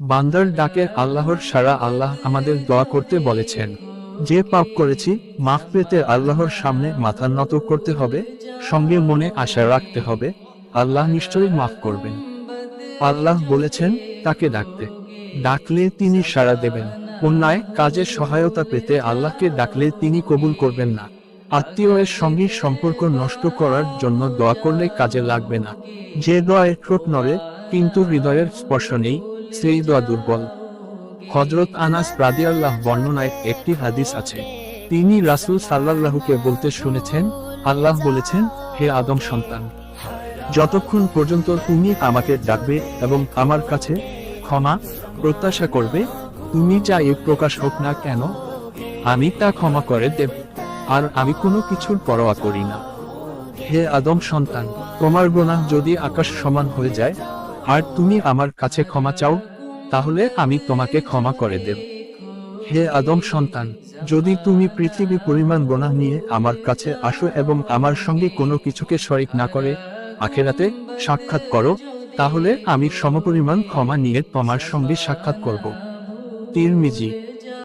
বান্দার ডাকে আল্লাহর সাড়া। আল্লাহ আমাদের দোয়া করতে বলেছেন, যে পাপ করেছি মাফ পেতে আল্লাহর সামনে মাথা নত করতে হবে, সঙ্গে মনে আশা রাখতে হবে আল্লাহ নিশ্চয়ই মাফ করবেন। আল্লাহ বলেছেন তাকে ডাকলে তিনি সাড়া দেবেন। অন্যায় কাজে সহায়তা পেতে আল্লাহকে ডাকলে তিনি কবুল করবেন না। আত্মীয়ের সঙ্গে সম্পর্ক নষ্ট করার জন্য দোয়া করলে কাজে লাগবে না। যে দোয়ায় ঠোঁট নড়ে কিন্তু হৃদয়ের স্পর্শ নেই, সেই দোয়া দুর্বল। হযরত আনাস রাদিয়াল্লাহু বর্ণনায় একটি হাদিস আছে, তিনি রাসূল সাল্লাল্লাহুকে বলতে শুনেছেন, আল্লাহ বলেছেন, হে আদম সন্তান, যতক্ষণ পর্যন্ত তুমি আমাকে ডাকবে এবং আমার কাছে ক্ষমা প্রত্যাশা করবে, তুমি যা এ প্রকাশ হোক না কেন, আমি তা ক্ষমা করে দেব। আর আমি কোনো কিছুর পরোয়া করি না। হে আদম সন্তান, তোমার গুনাহ যদি আকাশ সমান হয়ে যায় আর তুমি আমার কাছে ক্ষমা চাও, তাহলে আমি তোমাকে ক্ষমা করে দেব। হে আদম সন্তান, যদি তুমি পৃথিবী পরিমাণ গুনাহ নিয়ে আমার কাছে আসো এবং আমার সঙ্গে কোনো কিছুকে শরীক না করে আখিরাতে সাক্ষাৎ করো, তাহলে আমি সমপরিমাণ ক্ষমা নিয়ে তোমার সঙ্গে সাক্ষাৎ করব। তিরমিজি।